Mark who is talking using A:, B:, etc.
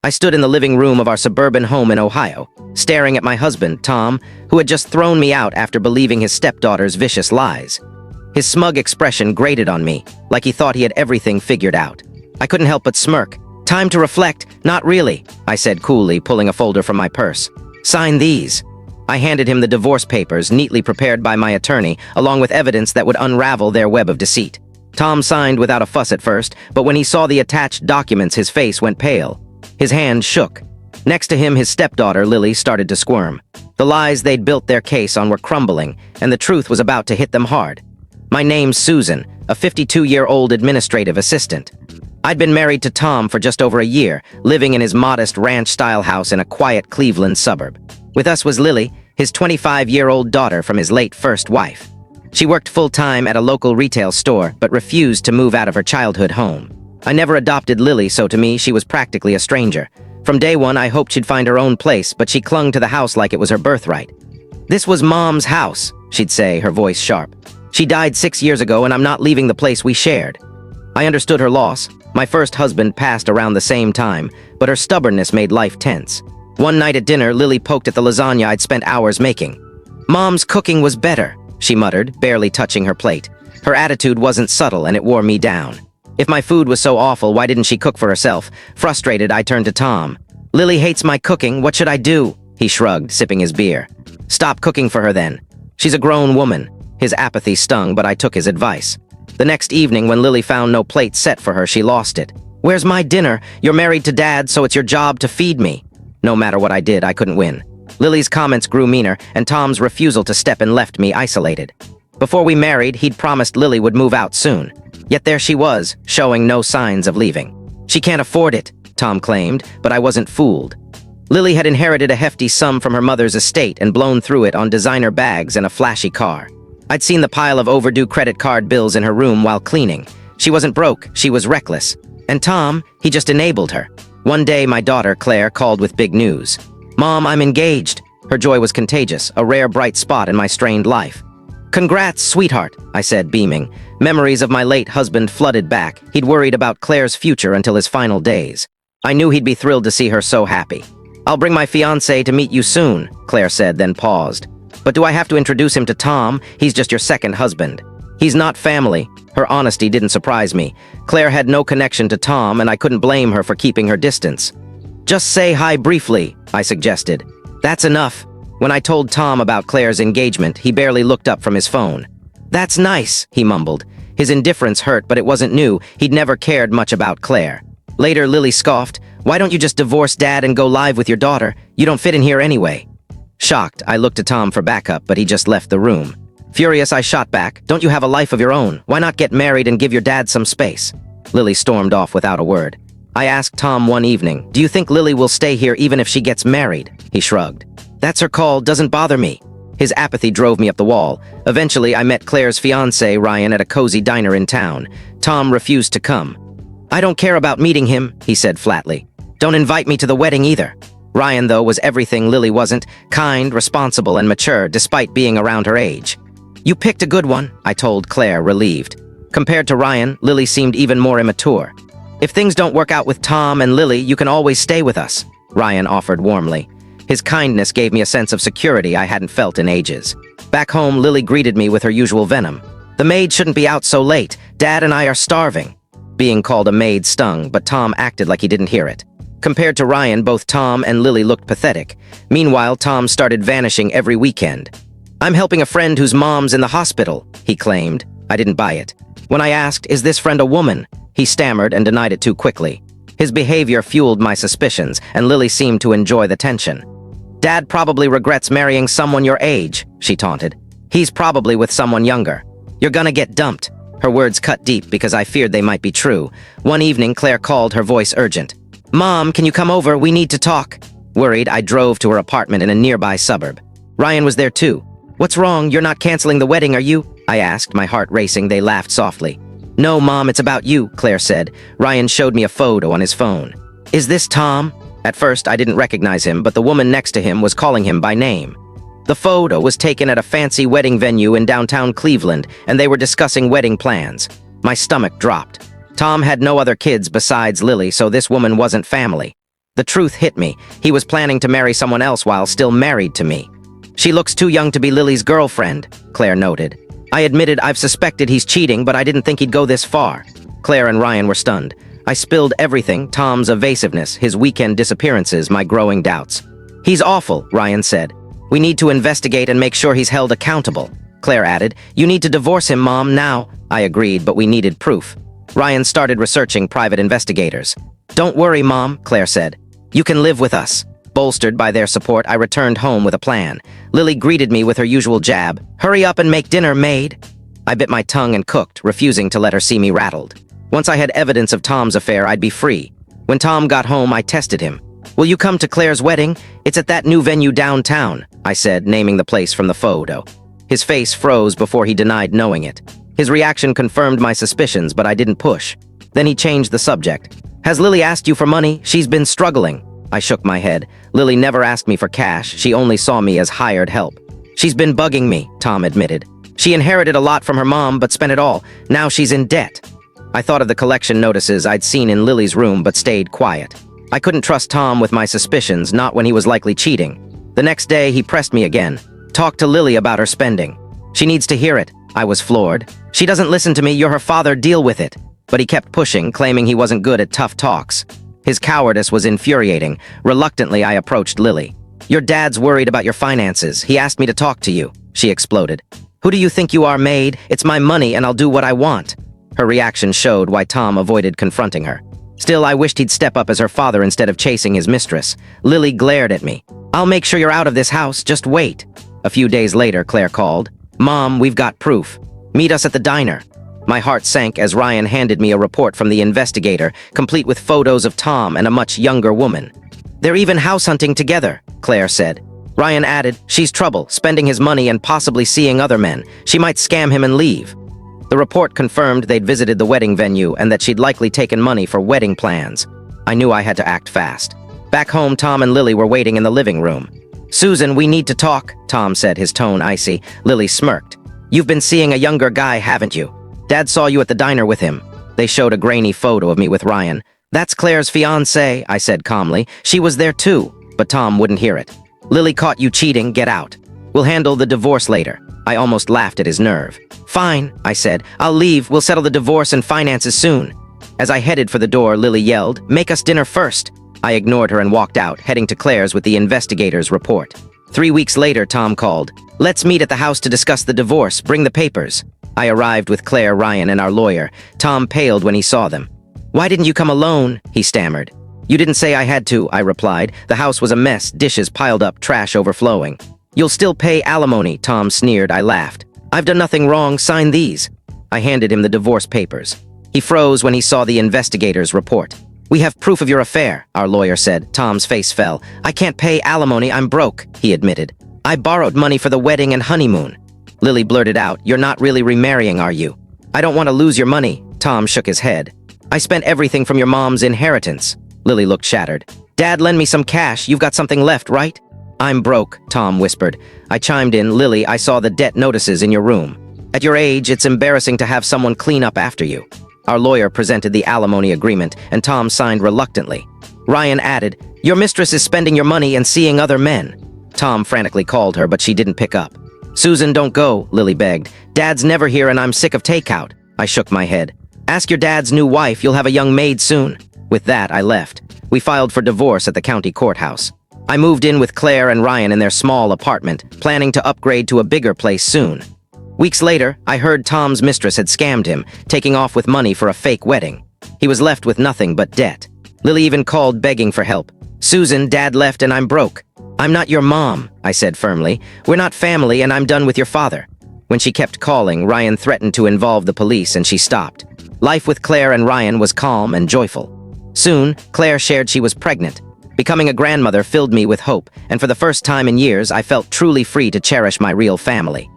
A: I stood in the living room of our suburban home in Ohio, staring at my husband, Tom, who had just thrown me out after believing his stepdaughter's vicious lies. His smug expression grated on me, like he thought he had everything figured out. I couldn't help but smirk. "Time to reflect, not really," I said coolly, pulling a folder from my purse. "Sign these." I handed him the divorce papers, neatly prepared by my attorney, along with evidence that would unravel their web of deceit. Tom signed without a fuss at first, but when he saw the attached documents, his face went pale. His hand shook. Next to him, his stepdaughter, Lily, started to squirm. The lies they'd built their case on were crumbling, and the truth was about to hit them hard. My name's Susan, a 52-year-old administrative assistant. I'd been married to Tom for just over a year, living in his modest ranch-style house in a quiet Cleveland suburb. With us was Lily, his 25-year-old daughter from his late first wife. She worked full-time at a local retail store, but refused to move out of her childhood home. I never adopted Lily, so to me, she was practically a stranger. From day one, I hoped she'd find her own place, but she clung to the house like it was her birthright. "This was Mom's house," she'd say, her voice sharp. "She died 6 years ago, and I'm not leaving the place we shared." I understood her loss. My first husband passed around the same time, but her stubbornness made life tense. One night at dinner, Lily poked at the lasagna I'd spent hours making. "Mom's cooking was better," she muttered, barely touching her plate. Her attitude wasn't subtle, and it wore me down. If my food was so awful, why didn't she cook for herself? Frustrated, I turned to Tom. "Lily hates my cooking, what should I do?" He shrugged, sipping his beer. "Stop cooking for her then. She's a grown woman." His apathy stung, but I took his advice. The next evening, when Lily found no plate set for her, she lost it. "Where's my dinner? You're married to Dad, so it's your job to feed me." No matter what I did, I couldn't win. Lily's comments grew meaner, and Tom's refusal to step in left me isolated. Before we married, he'd promised Lily would move out soon. Yet there she was, showing no signs of leaving. "She can't afford it," Tom claimed, but I wasn't fooled. Lily had inherited a hefty sum from her mother's estate and blown through it on designer bags and a flashy car. I'd seen the pile of overdue credit card bills in her room while cleaning. She wasn't broke, she was reckless. And Tom, he just enabled her. One day, my daughter, Claire, called with big news. "Mom, I'm engaged." Her joy was contagious, a rare bright spot in my strained life. "Congrats, sweetheart," I said, beaming. Memories of my late husband flooded back. He'd worried about Claire's future until his final days. I knew he'd be thrilled to see her so happy. "I'll bring my fiancé to meet you soon," Claire said, then paused. "But do I have to introduce him to Tom? He's just your second husband." "He's not family." Her honesty didn't surprise me. Claire had no connection to Tom, and I couldn't blame her for keeping her distance. "Just say hi briefly," I suggested. "That's enough." When I told Tom about Claire's engagement, he barely looked up from his phone. "That's nice," he mumbled. His indifference hurt, but it wasn't new. He'd never cared much about Claire. Later, Lily scoffed. "Why don't you just divorce Dad and go live with your daughter? You don't fit in here anyway." Shocked, I looked to Tom for backup, but he just left the room. Furious, I shot back. "Don't you have a life of your own? Why not get married and give your dad some space?" Lily stormed off without a word. I asked Tom one evening, "Do you think Lily will stay here even if she gets married?" He shrugged. "That's her call, doesn't bother me." His apathy drove me up the wall. Eventually, I met Claire's fiancé, Ryan, at a cozy diner in town. Tom refused to come. "I don't care about meeting him," he said flatly. "Don't invite me to the wedding either." Ryan, though, was everything Lily wasn't: kind, responsible, and mature, despite being around her age. "You picked a good one," I told Claire, relieved. Compared to Ryan, Lily seemed even more immature. "If things don't work out with Tom and Lily, you can always stay with us," Ryan offered warmly. His kindness gave me a sense of security I hadn't felt in ages. Back home, Lily greeted me with her usual venom. "The maid shouldn't be out so late. Dad and I are starving." Being called a maid stung, but Tom acted like he didn't hear it. Compared to Ryan, both Tom and Lily looked pathetic. Meanwhile, Tom started vanishing every weekend. "I'm helping a friend whose mom's in the hospital," he claimed. I didn't buy it. When I asked, "Is this friend a woman?" he stammered and denied it too quickly. His behavior fueled my suspicions, and Lily seemed to enjoy the tension. "Dad probably regrets marrying someone your age," she taunted. "He's probably with someone younger. You're gonna get dumped." Her words cut deep because I feared they might be true. One evening, Claire called, her voice urgent. "Mom, can you come over? We need to talk." Worried, I drove to her apartment in a nearby suburb. Ryan was there too. "What's wrong? You're not canceling the wedding, are you?" I asked, my heart racing. They laughed softly. "No, Mom, it's about you," Claire said. Ryan showed me a photo on his phone. "Is this Tom?" At first, I didn't recognize him, but the woman next to him was calling him by name. The photo was taken at a fancy wedding venue in downtown Cleveland, and they were discussing wedding plans. My stomach dropped. Tom had no other kids besides Lily, so this woman wasn't family. The truth hit me. He was planning to marry someone else while still married to me. She looks too young to be Lily's girlfriend, Claire noted. I admitted I've suspected he's cheating, but I didn't think he'd go this far. Claire and Ryan were stunned. I spilled everything, Tom's evasiveness, his weekend disappearances, my growing doubts. He's awful, Ryan said. We need to investigate and make sure he's held accountable. Claire added, you need to divorce him, Mom, now. I agreed, but we needed proof. Ryan started researching private investigators. Don't worry, Mom, Claire said. You can live with us. Bolstered by their support, I returned home with a plan. Lily greeted me with her usual jab. Hurry up and make dinner, maid. I bit my tongue and cooked, refusing to let her see me rattled. Once I had evidence of Tom's affair, I'd be free. When Tom got home, I tested him. Will you come to Claire's wedding? It's at that new venue downtown, I said, naming the place from the photo. His face froze before he denied knowing it. His reaction confirmed my suspicions, but I didn't push. Then he changed the subject. Has Lily asked you for money? She's been struggling. I shook my head. Lily never asked me for cash. She only saw me as hired help. She's been bugging me, Tom admitted. She inherited a lot from her mom, but spent it all. Now she's in debt. I thought of the collection notices I'd seen in Lily's room, but stayed quiet. I couldn't trust Tom with my suspicions, not when he was likely cheating. The next day, he pressed me again. Talk to Lily about her spending. She needs to hear it. I was floored. She doesn't listen to me. You're her father. Deal with it. But he kept pushing, claiming he wasn't good at tough talks. His cowardice was infuriating. Reluctantly, I approached Lily. Your dad's worried about your finances. He asked me to talk to you. She exploded. Who do you think you are, maid? It's my money and I'll do what I want. Her reaction showed why Tom avoided confronting her. Still, I wished he'd step up as her father instead of chasing his mistress. Lily glared at me. I'll make sure you're out of this house. Just wait. A few days later, Claire called. Mom, we've got proof. Meet us at the diner. My heart sank as Ryan handed me a report from the investigator, complete with photos of Tom and a much younger woman. They're even house hunting together, Claire said. Ryan added, she's trouble, spending his money and possibly seeing other men. She might scam him and leave. The report confirmed they'd visited the wedding venue and that she'd likely taken money for wedding plans. I knew I had to act fast. Back home, Tom and Lily were waiting in the living room. Susan, we need to talk, Tom said, his tone icy. Lily smirked. You've been seeing a younger guy, haven't you? Dad saw you at the diner with him. They showed a grainy photo of me with Ryan. That's Claire's fiancé, I said calmly. She was there too, but Tom wouldn't hear it. Lily caught you cheating, get out. We'll handle the divorce later. I almost laughed at his nerve. Fine, I said. I'll leave. We'll settle the divorce and finances soon. As I headed for the door, Lily yelled, make us dinner first. I ignored her and walked out, heading to Claire's with the investigator's report. 3 weeks later, Tom called. Let's meet at the house to discuss the divorce. Bring the papers. I arrived with Claire, Ryan, and our lawyer. Tom paled when he saw them. Why didn't you come alone? He stammered. You didn't say I had to, I replied. The house was a mess, dishes piled up, trash overflowing. You'll still pay alimony, Tom sneered. I laughed. I've done nothing wrong, sign these. I handed him the divorce papers. He froze when he saw the investigator's report. We have proof of your affair, our lawyer said. Tom's face fell. I can't pay alimony, I'm broke, he admitted. I borrowed money for the wedding and honeymoon. Lily blurted out, you're not really remarrying, are you? I don't want to lose your money. Tom shook his head. I spent everything from your mom's inheritance. Lily looked shattered. Dad, lend me some cash. You've got something left, right? I'm broke, Tom whispered. I chimed in, Lily, I saw the debt notices in your room. At your age, it's embarrassing to have someone clean up after you. Our lawyer presented the alimony agreement, and Tom signed reluctantly. Ryan added, your mistress is spending your money and seeing other men. Tom frantically called her, but she didn't pick up. Susan, don't go, Lily begged. Dad's never here and I'm sick of takeout. I shook my head. Ask your dad's new wife, you'll have a young maid soon. With that, I left. We filed for divorce at the county courthouse. I moved in with Claire and Ryan in their small apartment, planning to upgrade to a bigger place soon. Weeks later, I heard Tom's mistress had scammed him, taking off with money for a fake wedding. He was left with nothing but debt. Lily even called begging for help. Susan, Dad left and I'm broke. I'm not your mom, I said firmly. We're not family and I'm done with your father. When she kept calling, Ryan threatened to involve the police and she stopped. Life with Claire and Ryan was calm and joyful. Soon, Claire shared she was pregnant. Becoming a grandmother filled me with hope, and for the first time in years, I felt truly free to cherish my real family.